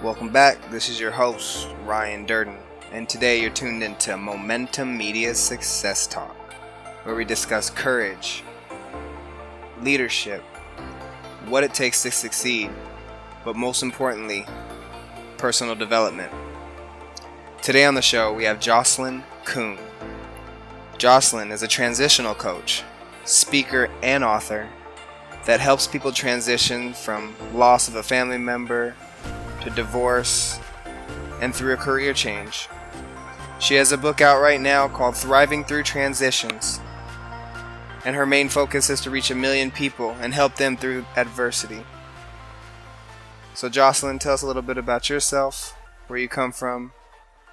Welcome back. This is your host, Ryan Durden, and today you're tuned into Momentum Media Success Talk, where we discuss courage, leadership, what it takes to succeed, but most importantly, personal development. Today on the show, we have Jocelyn Kuhn. Jocelyn is a transitional coach, speaker, and author that helps people transition from loss of a family member to divorce and through a career change. She has a book out right now called Thriving Through Transitions, and her main focus is to reach 1 million people and help them through adversity. So Jocelyn, tell us a little bit about yourself, where you come from,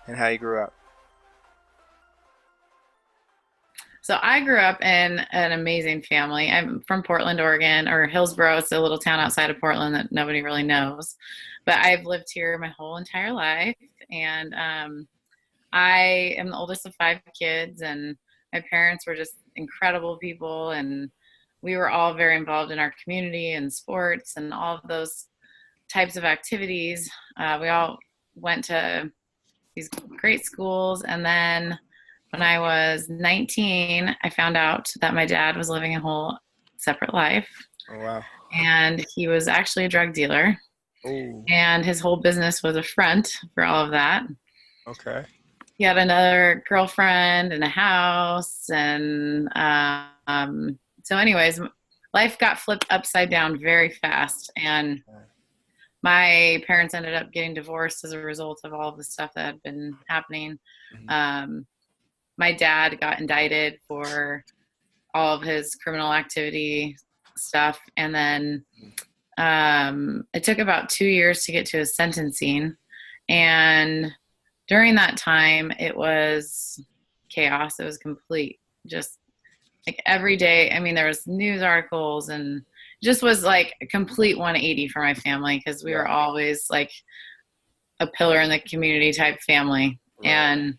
and how you grew up. So I grew up in an amazing family. I'm from Portland, Oregon, or Hillsboro. It's a little town outside of Portland that nobody really knows. But I've lived here my whole entire life. And I am the oldest of 5 kids. And my parents were just incredible people. And we were all very involved in our community and sports and all of those types of activities. We all went to these great schools. And then when I was 19, I found out that my dad was living a whole separate life. Oh, wow. And he was actually a drug dealer. Ooh. And his whole business was a front for all of that. Okay. He had another girlfriend and a house. And so anyways, life got flipped upside down very fast. And my parents ended up getting divorced as a result of all of the stuff that had been happening. Mm-hmm. My dad got indicted for all of his criminal activity stuff. And then it took about 2 years to get to his sentencing. And during that time, it was chaos. It was complete. Just like every day. I mean, there was news articles and just was like a complete 180 for my family because we were always like a pillar in the community type family. Right. And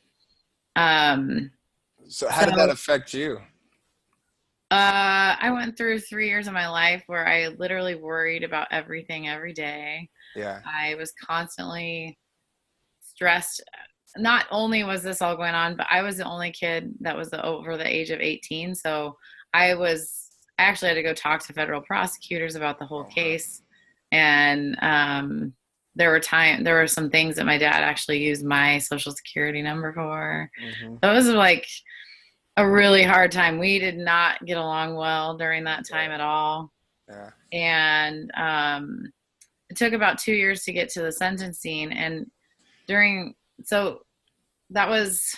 so how did that affect you? I went through 3 years of my life where I literally worried about everything every day. Yeah. I was constantly stressed. Not only was this all going on, but I was the only kid that was over the age of 18. So I actually had to go talk to federal prosecutors about the whole case. And there were some things that my dad actually used my social security number for. Mm-hmm. So it was like a really hard time. We did not get along well during that time at all. Yeah. And it took about 2 years to get to the sentencing. And so that was,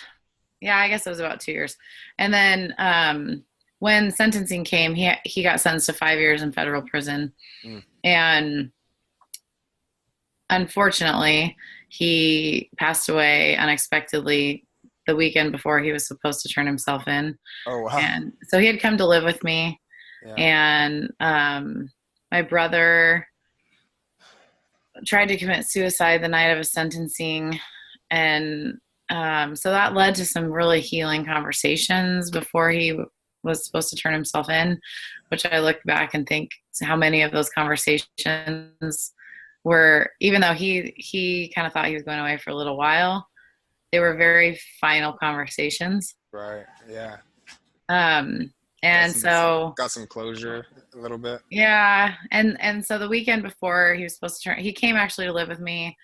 I guess it was about 2 years. And then when sentencing came, he got sentenced to 5 years in federal prison. Mm. And unfortunately, he passed away unexpectedly the weekend before he was supposed to turn himself in. Oh, wow. And so he had come to live with me. Yeah. And my brother tried to commit suicide the night of his sentencing. And so that led to some really healing conversations before he was supposed to turn himself in, which I look back and think how many of those conversations were, even though he kind of thought he was going away for a little while, they were very final conversations. Right. Yeah. And got some closure a little bit. Yeah. And so the weekend before he was supposed to he came actually to live with me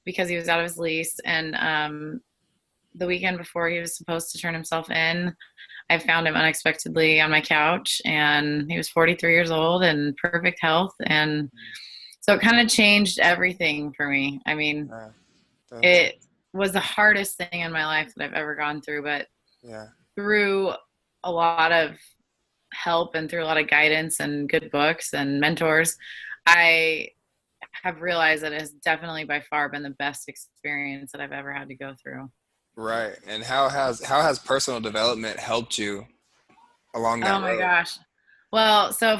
because he was out of his lease. And the weekend before he was supposed to turn himself in, I found him unexpectedly on my couch, and he was 43 years old and perfect health. And so it kind of changed everything for me. I mean, it was the hardest thing in my life that I've ever gone through, but through a lot of help and through a lot of guidance and good books and mentors, I have realized that it has definitely by far been the best experience that I've ever had to go through. Right. And how has personal development helped you along that road? Oh my gosh. Well, so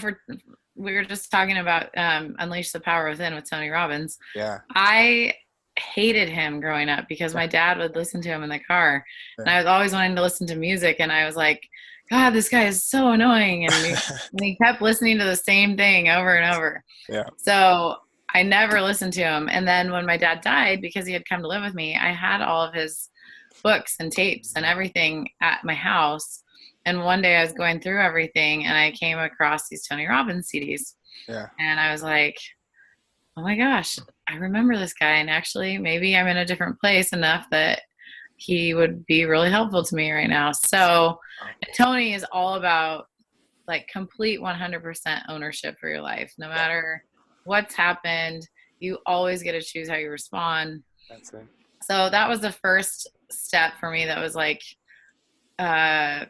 we were just talking about Unleash the Power Within with Tony Robbins. Yeah. I hated him growing up because my dad would listen to him in the car. And I was always wanting to listen to music. And I was like, God, this guy is so annoying. And he kept listening to the same thing over and over. Yeah. So I never listened to him. And then when my dad died, because he had come to live with me, I had all of his books and tapes and everything at my house. And one day I was going through everything and I came across these Tony Robbins CDs. Yeah. And I was like, oh my gosh, I remember this guy. And actually, maybe I'm in a different place enough that he would be really helpful to me right now. So Tony is all about like complete 100% ownership for your life. No matter what's happened, you always get to choose how you respond. That's it. So that was the first step for me that was like kind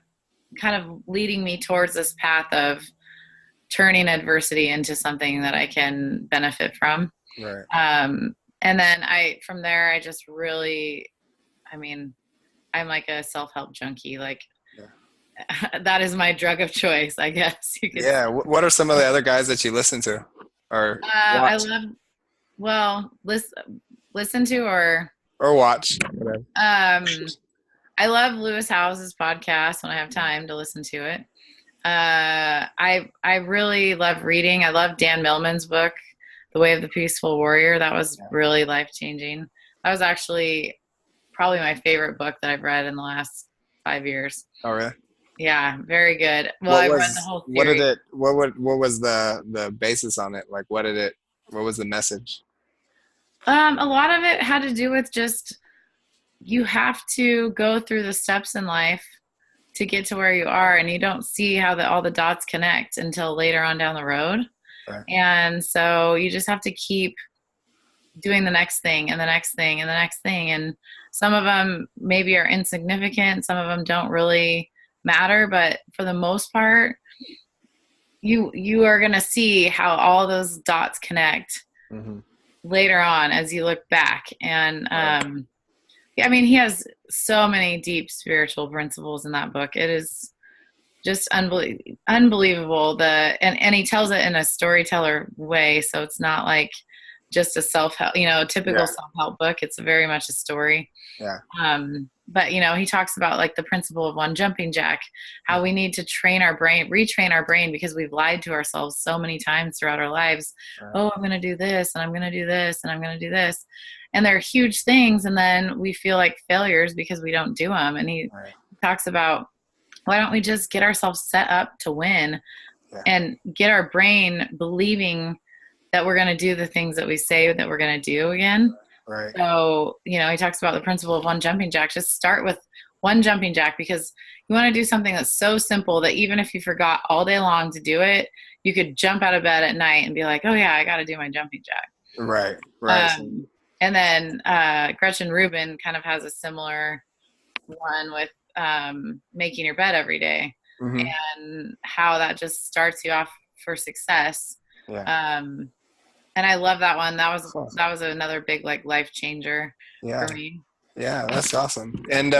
of leading me towards this path of turning adversity into something that I can benefit from. Right. And then from there, I just really, I mean, I'm like a self-help junkie. Like that is my drug of choice, I guess you could Yeah. say. What are some of the other guys that you listen to or I watch? listen to Or watch? Whatever. I love Lewis Howes's podcast when I have time to listen to it. I really love reading. I love Dan Millman's book, The Way of the Peaceful Warrior. That was really life-changing. That was actually probably my favorite book that I've read in the last 5 years. Oh, really? Yeah, very good. Well, I read the whole series. What was the basis on it? Like, what was the message? A lot of it had to do with just you have to go through the steps in life to get to where you are, and you don't see how all the dots connect until later on down the road. Right. And so you just have to keep doing the next thing and the next thing and the next thing. And some of them maybe are insignificant. Some of them don't really matter, but for the most part, you are going to see how all those dots connect later on as you look back. And I mean, he has so many deep spiritual principles in that book. It is just unbelievable. And he tells it in a storyteller way, so it's not like just a self-help, typical self-help book. It's very much a story. Yeah. But he talks about like the principle of one jumping jack, how we need to retrain our brain because we've lied to ourselves so many times throughout our lives. Right. Oh, I'm going to do this and I'm going to do this and I'm going to do this. And they're huge things. And then we feel like failures because we don't do them. And he talks about, why don't we just get ourselves set up to win and get our brain believing that we're going to do the things that we say that we're going to do again. Right. So, he talks about the principle of one jumping jack. Just start with one jumping jack because you want to do something that's so simple that even if you forgot all day long to do it, you could jump out of bed at night and be like, oh yeah, I got to do my jumping jack. Right. Right. And then Gretchen Rubin kind of has a similar one with making your bed every day and how that just starts you off for success. Yeah. And I love that one. That was another big like life changer for me. Yeah, that's awesome. And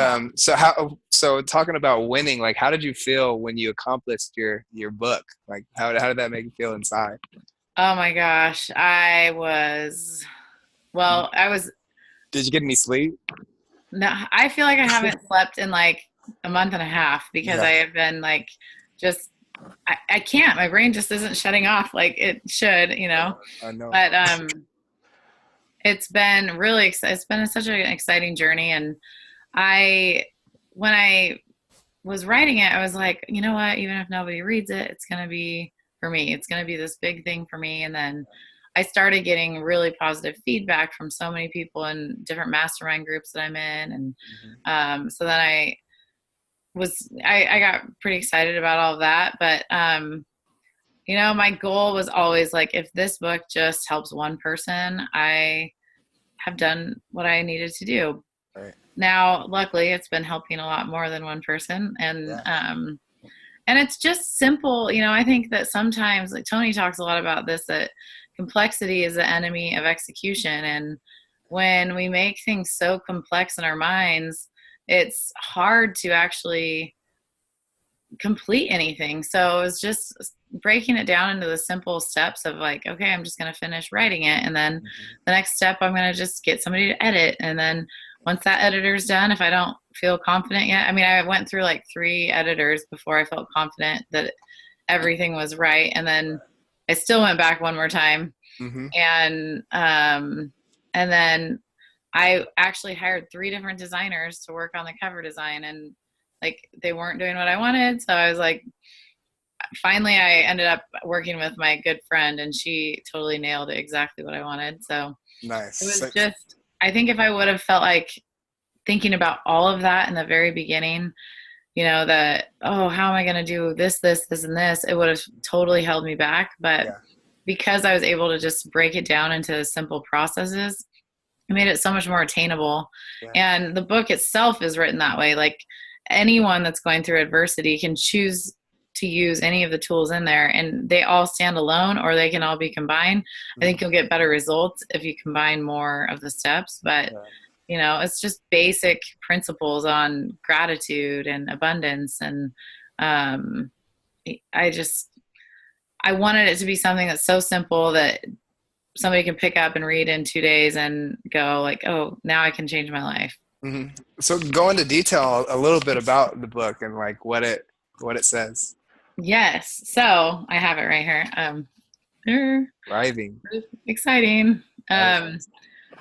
so talking about winning, like how did you feel when you accomplished your book? Like how did that make you feel inside? Oh my gosh. Did you get any sleep? No, I feel like I haven't slept in like a month and a half because I have been like just I can't. My brain just isn't shutting off like it should, I know. But it's been such an exciting journey. And when I was writing it, I was like, you know what? Even if nobody reads it, it's gonna be for me. It's gonna be this big thing for me. And then I started getting really positive feedback from so many people in different mastermind groups that I'm in, and so then I got pretty excited about all of that. But, my goal was always like, if this book just helps one person, I have done what I needed to do. Right. Now, luckily it's been helping a lot more than one person. And, and it's just simple. I think that sometimes like Tony talks a lot about this, that complexity is the enemy of execution. And when we make things so complex in our minds, it's hard to actually complete anything. So it's just breaking it down into the simple steps of like, okay, I'm just going to finish writing it. And then the next step, I'm going to just get somebody to edit. And then once that editor's done, if I don't feel confident yet, I went through like 3 editors before I felt confident that everything was right. And then I still went back one more time. Mm-hmm. And then I actually hired 3 different designers to work on the cover design, and like they weren't doing what I wanted. So I was like, finally, I ended up working with my good friend, and she totally nailed it exactly what I wanted. So Nice. it was just, I think if I would have felt like thinking about all of that in the very beginning, that, oh, how am I going to do this, this, and this, it would have totally held me back. But Yeah. because I was able to just break it down into simple processes, it made it so much more attainable. Yeah. And the book itself is written that way. Like anyone that's going through adversity can choose to use any of the tools in there, and they all stand alone or they can all be combined. I think you'll get better results if you combine more of the steps. But it's just basic principles on gratitude and abundance. And um, I wanted it to be something that's so simple that somebody can pick up and read in 2 days and go like, oh, now I can change my life. Mm-hmm. So go into detail a little bit about the book and like what it says. Yes. So I have it right here. Thriving. Exciting.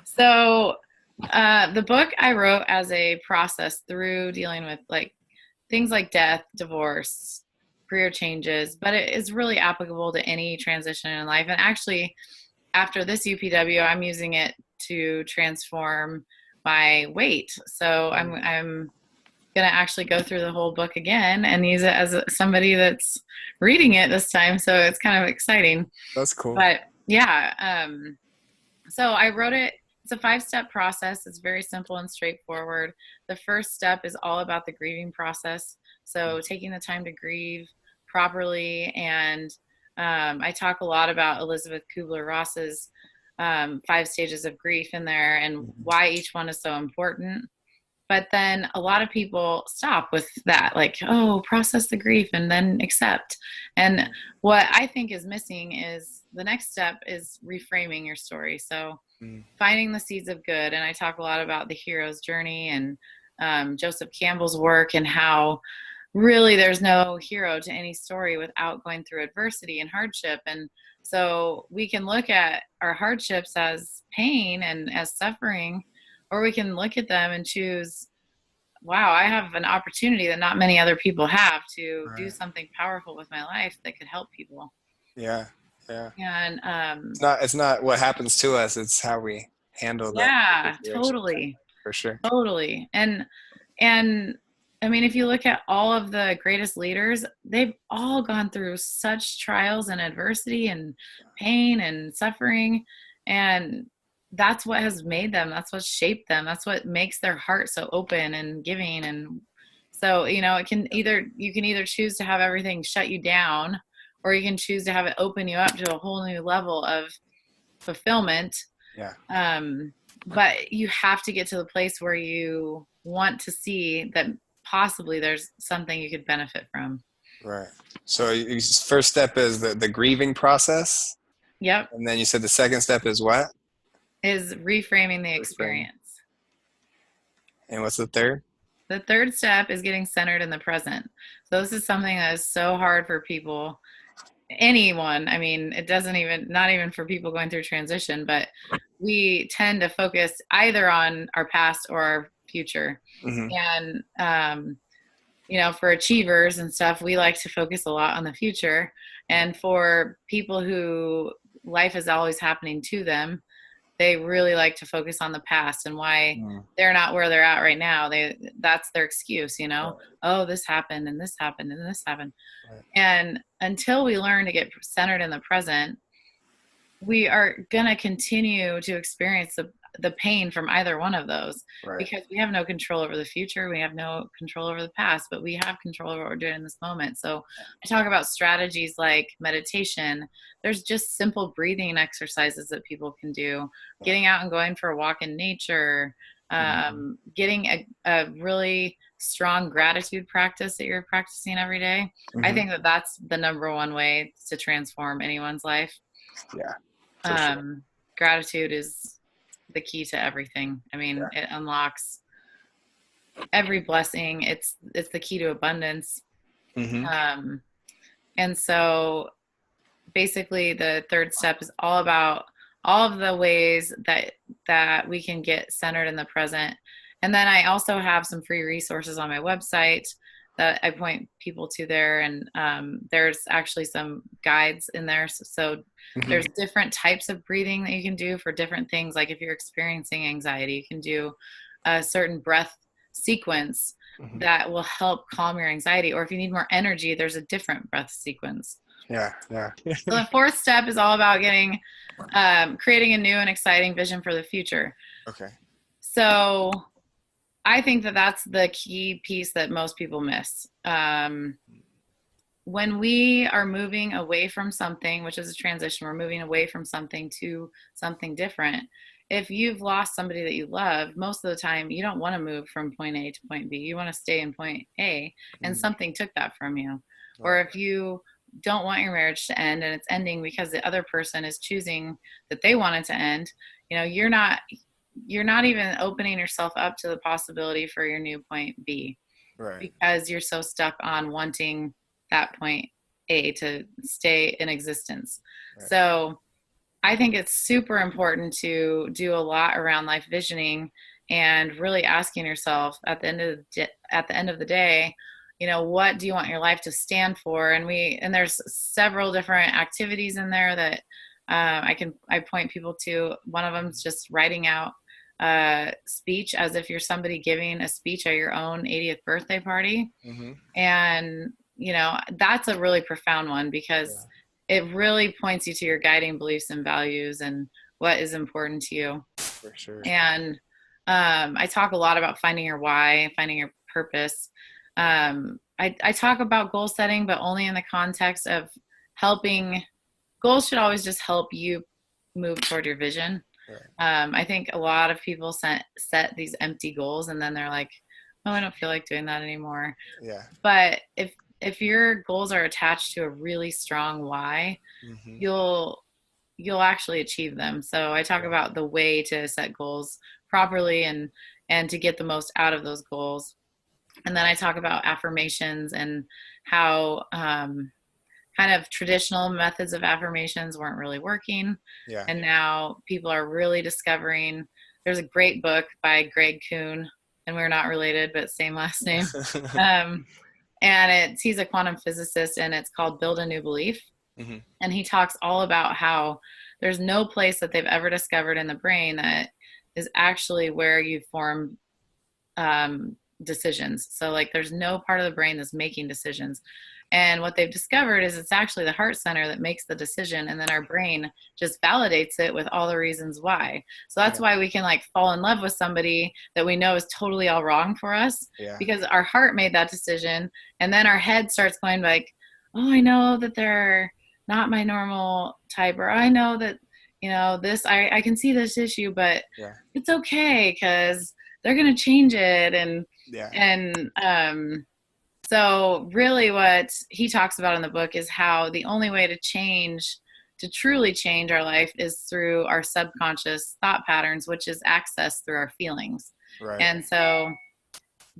So the book I wrote as a process through dealing with like things like death, divorce, career changes, but it is really applicable to any transition in life. And actually, after this UPW, I'm using it to transform my weight. So I'm going to actually go through the whole book again and use it as somebody that's reading it this time. So it's kind of exciting. That's cool. But yeah, so I wrote it. It's a 5-step process. It's very simple and straightforward. The first step is all about the grieving process. So taking the time to grieve properly. And I talk a lot about Elizabeth Kubler-Ross's 5 stages of grief in there and why each one is so important. But then a lot of people stop with that, like, oh, process the grief and then accept. And what I think is missing is the next step is reframing your story. So finding the seeds of good. And I talk a lot about the hero's journey and Joseph Campbell's work and how really there's no hero to any story without going through adversity and hardship. And so we can look at our hardships as pain and as suffering, or we can look at them and choose, wow, I have an opportunity that not many other people have to do something powerful with my life that could help people. Yeah. Yeah. And it's not what happens to us, it's how we handle that. Yeah, totally. For sure. Totally. And I mean, if you look at all of the greatest leaders, they've all gone through such trials and adversity and pain and suffering. And that's what has made them. That's what shaped them. That's what makes their heart so open and giving. And so, you can either choose to have everything shut you down, or you can choose to have it open you up to a whole new level of fulfillment. Yeah. But you have to get to the place where you want to see that possibly there's something you could benefit from. Right. So first step is the grieving process. Yep. And then you said the second step is what? Is reframing the experience. And what's the third? The third step is getting centered in the present. So this is something that is so hard for people, anyone. I mean, it doesn't even, not even for people going through transition, but we tend to focus either on our past or our future. And, for achievers and stuff, we like to focus a lot on the future. And for people who life is always happening to them, they really like to focus on the past and why they're not where they're at right now. That's their excuse, oh, this happened and this happened and this happened. Right. And until we learn to get centered in the present, we are going to continue to experience the pain from either one of those. Right. Because we have no control over the future. We have no control over the past, but we have control over what we're doing in this moment. So I talk about strategies like meditation. There's just simple breathing exercises that people can do, getting out and going for a walk in nature, getting a really strong gratitude practice that you're practicing every day. I think that that's the number one way to transform anyone's life. Yeah. Sure. Gratitude is the key to everything. I mean, it unlocks every blessing. It's the key to abundance. And so basically the third step is all about all of the ways that we can get centered in the present. And then I also have some free resources on my website that I point people to there. And there's actually some guides in there. So Mm-hmm. there's different types of breathing that you can do for different things. Like if you're experiencing anxiety, you can do a certain breath sequence Mm-hmm. that will help calm your anxiety. Or if you need more energy, there's a different breath sequence. Yeah, yeah. So the fourth step is all about creating a new and exciting vision for the future. Okay. So I think that that's the key piece that most people miss. When we are moving away from something, which is a transition, we're moving away from something to something different. If you've lost somebody that you love, most of the time you don't want to move from point A to point B. You want to stay in point A, and something took that from you. Or Right. if you don't want your marriage to end and it's ending because the other person is choosing that they want it to end, you're not even opening yourself up to the possibility for your new point B, Right. because you're so stuck on wanting that point A to stay in existence. Right. So I think it's super important to do a lot around life visioning and really asking yourself at the end of the day, what do you want your life to stand for? And there's several different activities in there that I point people to. One of them is just writing out a speech as if you're somebody giving a speech at your own 80th birthday party. Mm-hmm. And that's a really profound one, because it really points you to your guiding beliefs and values and what is important to you. For sure. And I talk a lot about finding your why, finding your purpose. I talk about goal setting, but only in the context of helping. Goals should always just help you move toward your vision. Right. I think a lot of people set these empty goals, and then they're like, oh, I don't feel like doing that anymore. Yeah. But if your goals are attached to a really strong why, Mm-hmm. you'll actually achieve them. So I talk about the way to set goals properly and to get the most out of those goals. And then I talk about affirmations and how kind of traditional methods of affirmations weren't really working. Yeah. And now people are really discovering. There's a great book by Greg Kuhn, and we're not related, but same last name. And he's a quantum physicist, and it's called Build a New Belief. Mm-hmm. And he talks all about how there's no place that they've ever discovered in the brain that is actually where you form decisions. So like there's no part of the brain that's making decisions. And what they've discovered is it's actually the heart center that makes the decision, and then our brain just validates it with all the reasons why. So that's why we can like fall in love with somebody that we know is totally all wrong for us, because our heart made that decision, and then our head starts going like, oh, I know that they're not my normal type, or I know that this, I can see this issue, but it's okay because they're gonna change it. So really what he talks about in the book is how the only way to truly change our life is through our subconscious thought patterns, which is accessed through our feelings. Right. And so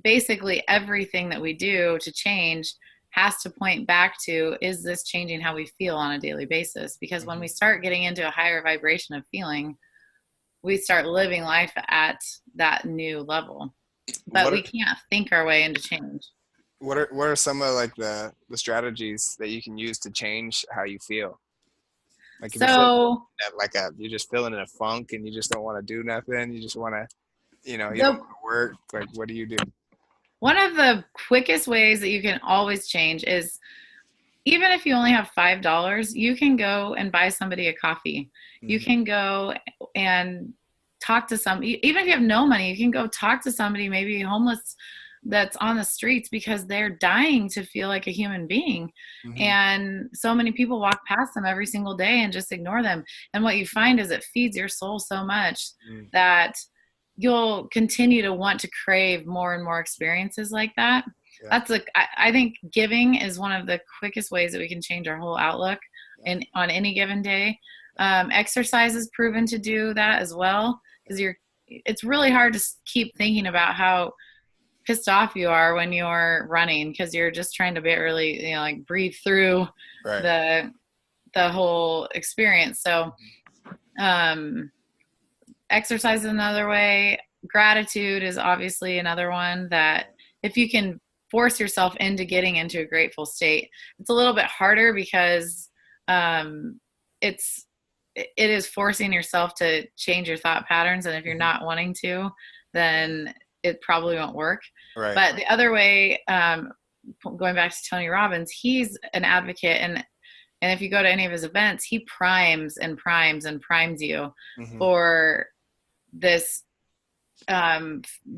basically everything that we do to change has to point back to, is this changing how we feel on a daily basis? Because when we start getting into a higher vibration of feeling, we start living life at that new level. But we can't think our way into change. What are some of like the strategies that you can use to change how you feel? Like if you're just feeling in a funk and you just don't want to do nothing, you just want to, you don't want to work. Like, what do you do? One of the quickest ways that you can always change is, even if you only have $5, you can go and buy somebody a coffee. Mm-hmm. You can go and talk to even if you have no money, you can go talk to somebody, maybe homeless, that's on the streets, because they're dying to feel like a human being. Mm-hmm. And so many people walk past them every single day and just ignore them. And what you find is it feeds your soul so much that you'll continue to want to crave more and more experiences like that. I think giving is one of the quickest ways that we can change our whole outlook on any given day. Exercise is proven to do that as well, because it's really hard to keep thinking about how pissed off you are when you're running, because you're just trying to barely, like breathe through the the whole experience. So exercise is another way. Gratitude is obviously another one that if you can force yourself into getting into a grateful state, it's a little bit harder because it's it is forcing yourself to change your thought patterns, and if you're not wanting to, then it probably won't work. Right. But the other way, going back to Tony Robbins, he's an advocate, and if you go to any of his events, he primes and primes and primes you for this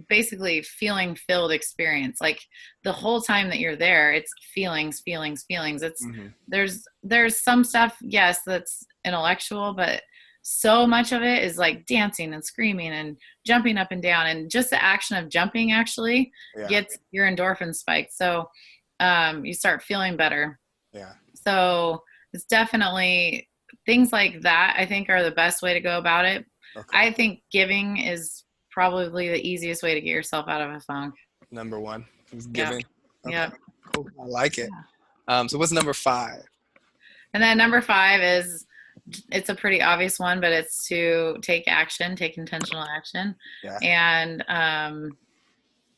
basically feeling filled experience. Like the whole time that you're there, it's feelings. It's there's some stuff, yes, that's intellectual, but so much of it is like dancing and screaming and jumping up and down, and just the action of jumping actually gets your endorphin spiked. So you start feeling better. Yeah. So it's definitely things like that, I think, are the best way to go about it. Okay. I think giving is probably the easiest way to get yourself out of a funk. Number one is giving. Yeah. Okay. Cool. I like it. Yeah. So what's number 5? And then number 5 is, it's a pretty obvious one, but it's to take action, take intentional action. Yeah. And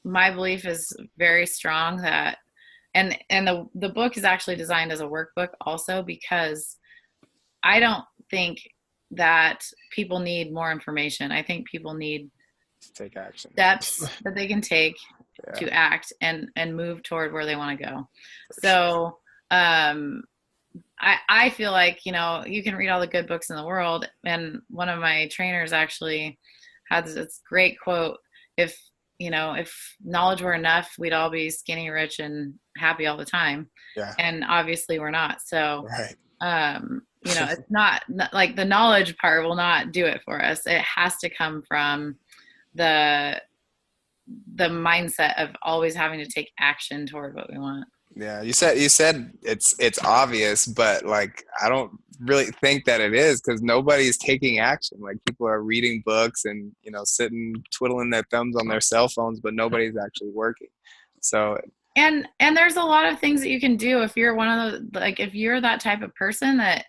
my belief is very strong that, and the book is actually designed as a workbook also, because I don't think that people need more information. I think people need take action, steps that they can take to act and move toward where they want to go. So I feel like, you know, you can read all the good books in the world, and one of my trainers actually had this great quote: if knowledge were enough, we'd all be skinny, rich, and happy all the time. Yeah. And obviously we're not. So it's not like the knowledge part will not do it for us. It has to come from the mindset of always having to take action toward what we want. Yeah, you said it's obvious, but like I don't really think that it is, because nobody's taking action. Like people are reading books and sitting twiddling their thumbs on their cell phones, but nobody's actually working. So and there's a lot of things that you can do if you're one of the, like, if you're that type of person that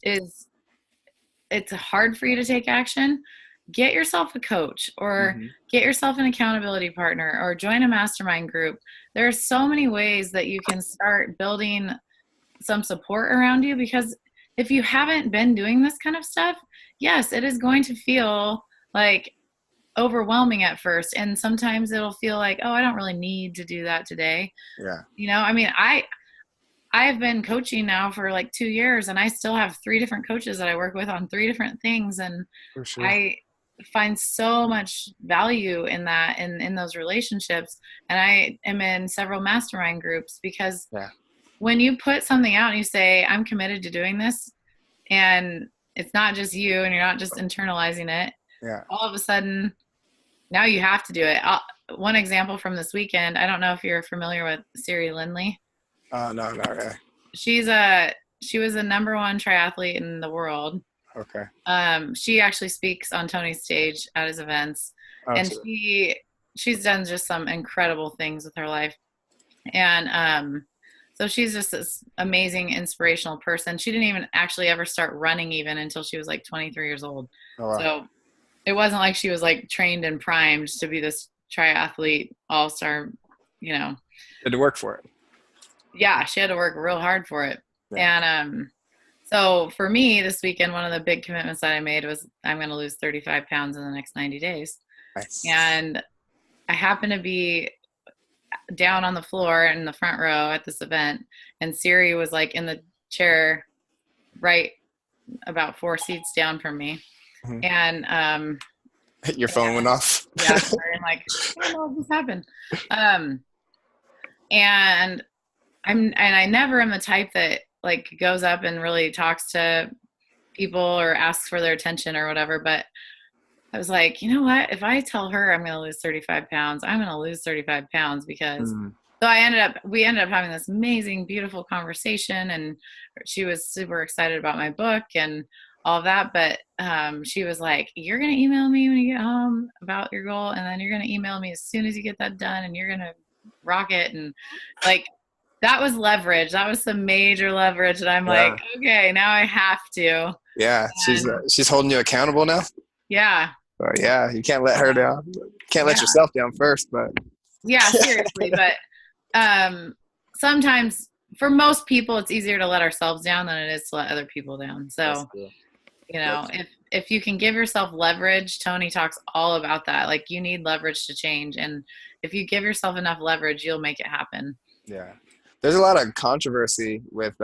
is, it's hard for you to take action. Get yourself a coach, or get yourself an accountability partner, or join a mastermind group. There are so many ways that you can start building some support around you, because if you haven't been doing this kind of stuff, yes, it is going to feel like overwhelming at first. And sometimes it'll feel like, oh, I don't really need to do that today. Yeah. I mean, I've been coaching now for like 2 years, and I still have 3 different coaches that I work with on 3 different things. And for sure. I find so much value in that, in those relationships. And I am in several mastermind groups, because when you put something out and you say, I'm committed to doing this, and it's not just you and you're not just internalizing it, all of a sudden now you have to do it. One example from this weekend, I don't know if you're familiar with Siri Lindley. No, not really. She was the number 1 triathlete in the world. Okay. She actually speaks on Tony's stage at his events, and she's done just some incredible things with her life. And so she's just this amazing, inspirational person. She didn't even actually ever start running even until she was like 23 years old. Oh, wow. So it wasn't like she was like trained and primed to be this triathlete all-star, Had to work for it. Yeah, she had to work real hard for it. Yeah. And so for me this weekend, one of the big commitments that I made was I'm going to lose 35 pounds in the next 90 days. Nice. And I happened to be down on the floor in the front row at this event, and Siri was like in the chair right about 4 seats down from me. And your phone went off. Yeah, sorry, I'm like, I don't know what just happened. And I never am the type that like goes up and really talks to people or asks for their attention or whatever. But I was like, you know what? If I tell her I'm going to lose 35 pounds, I'm going to lose 35 pounds, because so we ended up having this amazing, beautiful conversation, and she was super excited about my book and all of that. But she was like, you're going to email me when you get home about your goal, and then you're going to email me as soon as you get that done, and you're going to rock it. And like, that was leverage. That was some major leverage. And I'm like, Yeah. okay, now I have to. Yeah. And She's holding you accountable now. yeah, Yeah, you can't let her down. Can't let yeah, yourself down first, but yeah, seriously. But sometimes for most people, it's easier to let ourselves down than it is to let other people down. that's So, true. you know, That's if you can give yourself leverage, Tony talks all about that. Like you need leverage to change. And if you give yourself enough leverage, you'll make it happen. Yeah. There's a lot of controversy with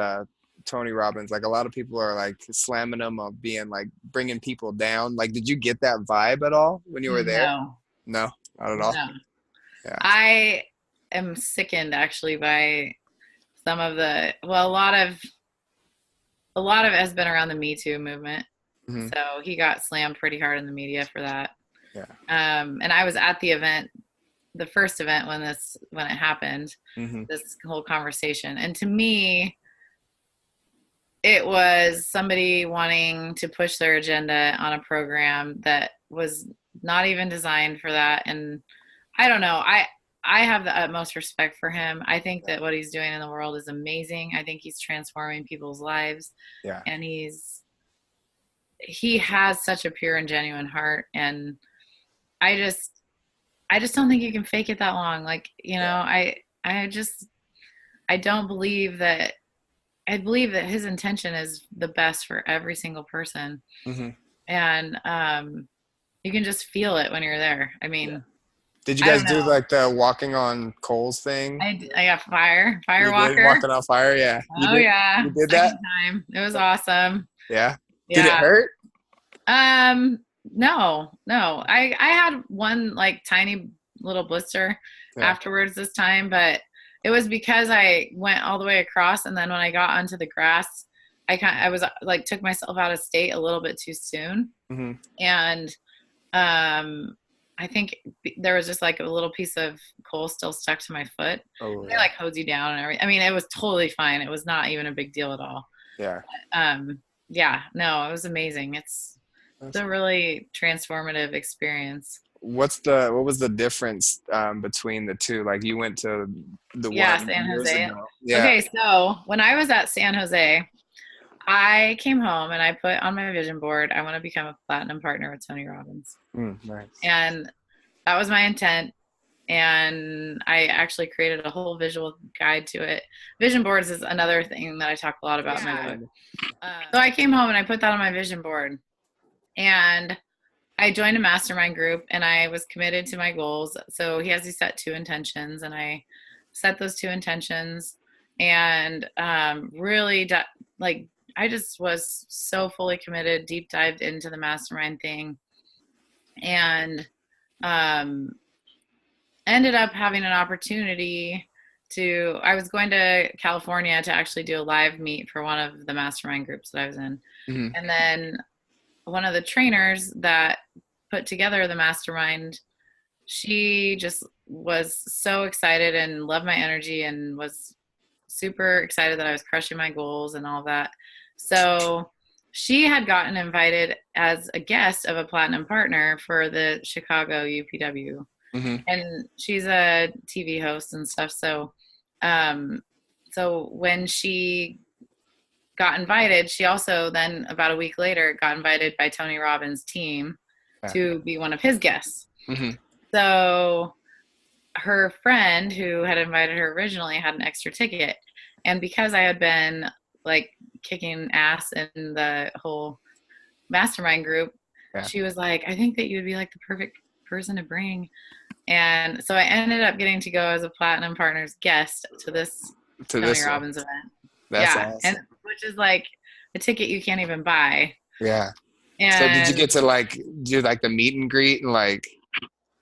Tony Robbins. Like a lot of people are like slamming him of being like bringing people down. Like, did you get that vibe at all when you were there? No, No, not at all. no. Yeah. I am sickened actually by some of the, well, a lot of it has been around the Me Too movement. Hmm. So he got slammed pretty hard in the media for that. Yeah. And I was at the event, the first event when it happened, Hmm. this whole conversation. And to me, it was somebody wanting to push their agenda on a program that was not even designed for that. And I don't know. I have the utmost respect for him. I think Yeah. that what he's doing in the world is amazing. I think he's transforming people's lives, Yeah. and he has such a pure and genuine heart. And I just I just don't think you can fake it that long. Like, Yeah. I just I don't believe that. I believe that his intention is the best for every single person, Hmm. and you can just feel it when you're there. I Yeah. mean, Did you I guys don't do know. like the walking on coals thing? I got fire You did walker. walking on fire? Yeah. You Oh did. yeah, You did that? second time. It was awesome. Yeah. Did it Yeah. hurt? No, no. I had one like tiny little blister Yeah. afterwards this time, but it was because I went all the way across, and then when I got onto the grass, I was like took myself out of state a little bit too soon, Hmm. and um I think there was just like a little piece of coal still stuck to my foot. Oh They yeah. like hose you down and everything. I mean, it was totally fine. It was not even a big deal at all. Yeah. Yeah, no, it was amazing. It's That's a really transformative experience. what was the difference between the two? Like you went to the Yeah, one San years Jose. ago. Yeah. Okay, so when I was at San Jose, I came home and I put on my vision board, I want to become a platinum partner with Tony Robbins. Mm, nice. And that was my intent. And I actually created a whole visual guide to it. Vision boards is another thing that I talk a lot about in my book. So I came home and I put that on my vision board. And I joined a mastermind group and I was committed to my goals. So he has these set two intentions, and I set those two intentions and really like I just was so fully committed, deep dived into the mastermind thing, and um, ended up having an opportunity to. I was going to California to actually do a live meet for one of the mastermind groups that I was in, Hmm. and then one of the trainers that put together the mastermind, she just was so excited and loved my energy and was super excited that I was crushing my goals and all that. So she had gotten invited as a guest of a platinum partner for the Chicago UPW. Hmm. And she's a TV host and stuff. Um, so when she got invited, she also then about a week later got invited by Tony Robbins' team Yeah. to be one of his guests. Hmm. So her friend who had invited her originally had an extra ticket. And because I had been like kicking ass in the whole mastermind group, Yeah. she was like, I think that you would be like the perfect person to bring. And so I ended up getting to go as a platinum partners guest to this To Tony this one. Robbins event. That's Yeah. And awesome. which is like a ticket you can't even buy. Yeah. So did you And get to like do like the meet and greet and like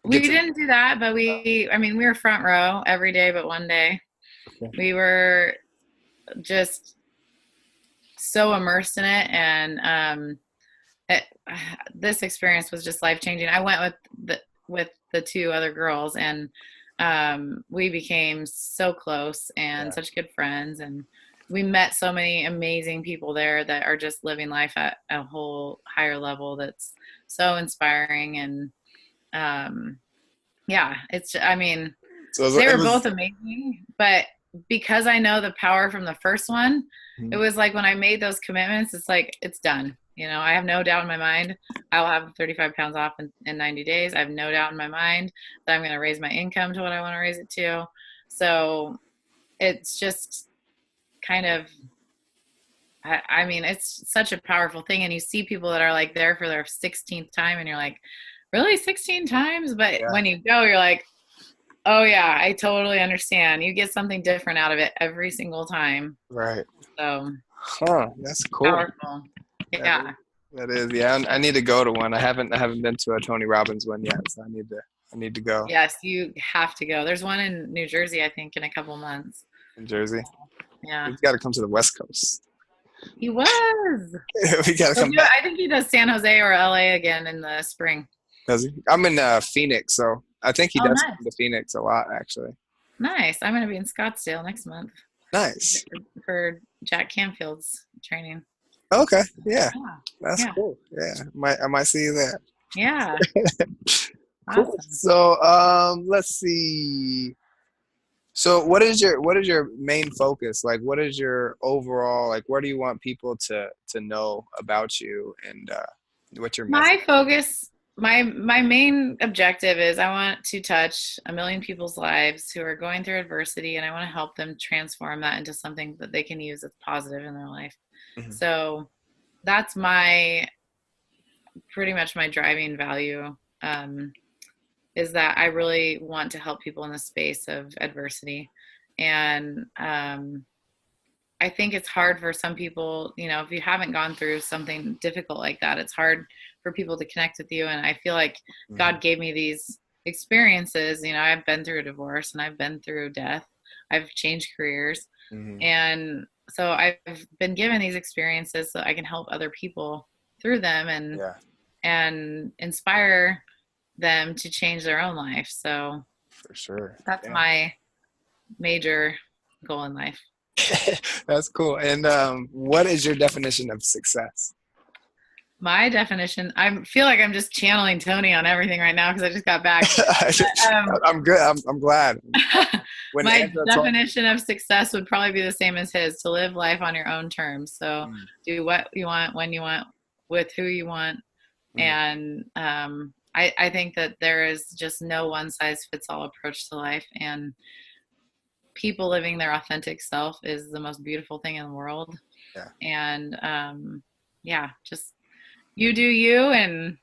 we get to? didn't do that, but I mean, we were front row every day but one day. Okay. We were just so immersed in it. And it, this experience was just life changing. I went with the two other girls, and we became so close and Yeah. such good friends. And we met so many amazing people there that are just living life at a whole higher level. That's so inspiring. And yeah, I mean, So they it were was. both amazing, but because I know the power from the first one, it Mhm. was like when I made those commitments, it's like, it's done. I have no doubt in my mind I'll have 35 pounds off in 90 days. I have no doubt in my mind that I'm going to raise my income to what I want to raise it to. So it's just kind of, I mean, it's such a powerful thing. And you see people that are like there for their 16th time, and you're like, really, 16 times? But Yeah. when you go, you're like, oh, yeah, I totally understand. You get something different out of it every single time. Right. So Huh. That's cool. powerful. That is. Yeah. That is. Yeah. I need to go to one. I haven't been to a Tony Robbins one yet, so I need to go Yes, you have to go. There's one in New Jersey, I think, in a couple months. in Jersey. Yeah. We've got to come to the West Coast. He was. We got to He'll come do it. back. I think he does San Jose or LA again in the spring. Does he? I'm in Phoenix, so I think he Oh, does come nice. to Phoenix a lot, actually. Nice. I'm going to be in Scottsdale next month Nice. for Jack Canfield's training. Okay. Yeah. Yeah. That's Yeah. cool. Yeah. I might see you there. Yeah. Cool. Awesome. So let's see. So what is your main focus? Like what is your overall like where do you want people to know about you and what's your message? My focus, my main objective is I want to touch a million people's lives who are going through adversity, and I want to help them transform that into something that they can use that's positive in their life. Mhm. So that's my pretty much my driving value, is that I really want to help people in the space of adversity. And I think it's hard for some people, if you haven't gone through something difficult like that, it's hard for people to connect with you. And I feel like Mhm. God gave me these experiences. I've been through a divorce and I've been through death. I've changed careers. Mhm. And so I've been given these experiences so I can help other people through them Yeah, and inspire them to change their own life. So for sure. that's Yeah. my major goal in life. That's cool. And what is your definition of success? My definition, I feel like I'm just channeling Tony on everything right now because I just got back. I'm good. I'm glad. When My Angela told me, definition of success would probably be the same as his: to live life on your own terms. So mm, do what you want, when you want, with who you want. mhm, And I think that there is just no one size fits all approach to life. And people living their authentic self is the most beautiful thing in the world. yeah, And yeah, just you do you, and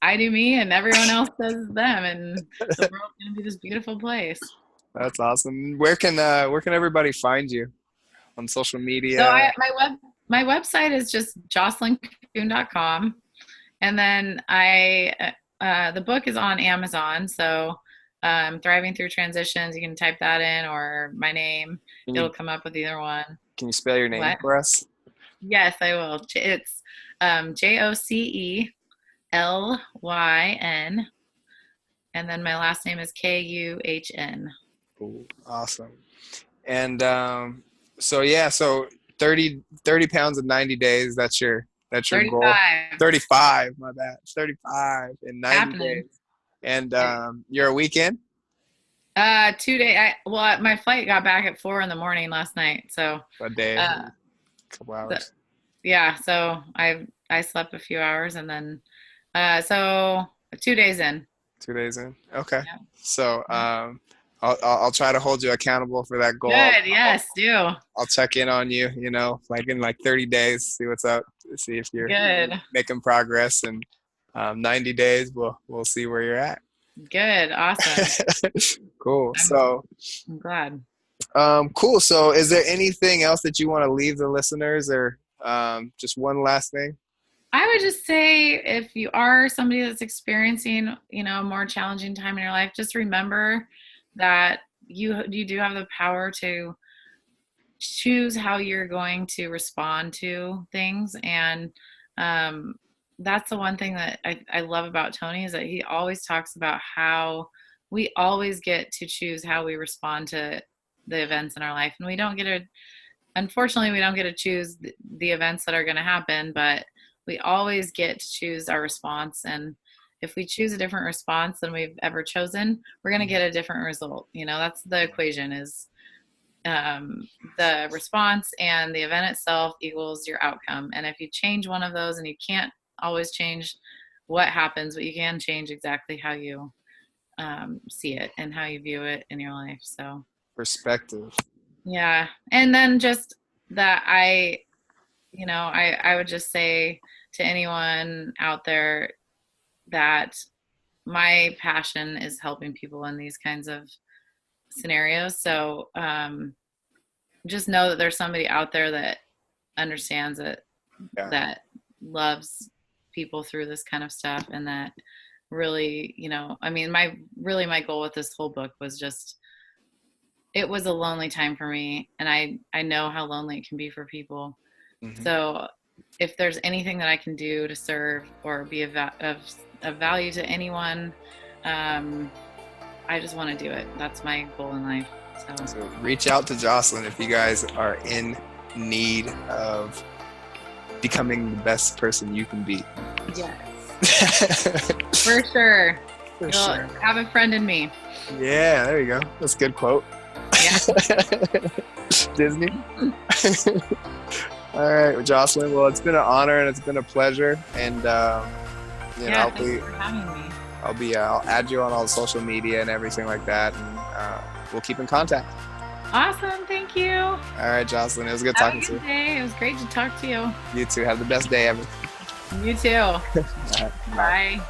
I do me, and everyone else does them, and the world's gonna be this beautiful place. that's awesome. Where can everybody find you on social So media? my website is just jocelyncocoon.com, and then the book is on Amazon. So Thriving Through Transitions, you can type that in, or my name, Can you it'll come up with either one. can you spell your name What? for us? Yes, I will. It's Jocelyn, and then my last name is Kuhn. Cool. Awesome. And so yeah, so 30 pounds in 90 days. That's your goal. 35 35. My bad. 35 in 90 happening. days. And you're a weekend. 2 day. My flight got back at 4 in the morning last night. So, A day. uh, A couple the, hours. yeah. So I slept a few hours, and then so 2 days in. 2 days in. Okay. Yeah. So Yeah. I'll try to hold you accountable for that goal. Good. Yes. Do. I'll check in on you, like in like 30 days, see what's up, see if you're Good. making progress, and 90 days, we'll see where you're at. Good. Awesome. Cool. I'm, So, I'm glad. cool. So, is there anything else that you want to leave the listeners, or just one last thing? I would just say, if you are somebody that's experiencing, a more challenging time in your life, just remember that you do have the power to choose how you're going to respond to things. And um, that's the one thing that I love about Tony, is that he always talks about how we always get to choose how we respond to the events in our life. And unfortunately, we don't get to choose the events that are going to happen, but we always get to choose our response. And if we choose a different response than we've ever chosen, we're going to get a different result. That's the equation, is the response and the event itself equals your outcome. And if you change one of those, and you can't always change what happens, but you can change exactly how you see it and how you view it in your life. So Perspective. yeah. And then just that I would just say to anyone out there that my passion is helping people in these kinds of scenarios. So just know that there's somebody out there that understands it, Yeah. that loves people through this kind of stuff, and that really, I mean, my goal with this whole book was just, it was a lonely time for me, and I know how lonely it can be for people. Mm-hmm. So if there's anything that I can do to serve or be of value to anyone, I just want to do it. That's my goal in life. So reach out to Jocelyn if you guys are in need of becoming the best person you can be. Yes. For sure. For You'll sure. have a friend in me. Yeah, there you go. That's a good quote. Yeah. Disney. All right, Jocelyn. Well, it's been an honor and it's been a pleasure. And Thanks for having me. I'll add you on all the social media and everything like that, and we'll keep in contact. Awesome. Thank you. All right, Jocelyn. It was good talking to you. Day. It was great to talk to you. You too. Have the best day ever. You too. All right, bye.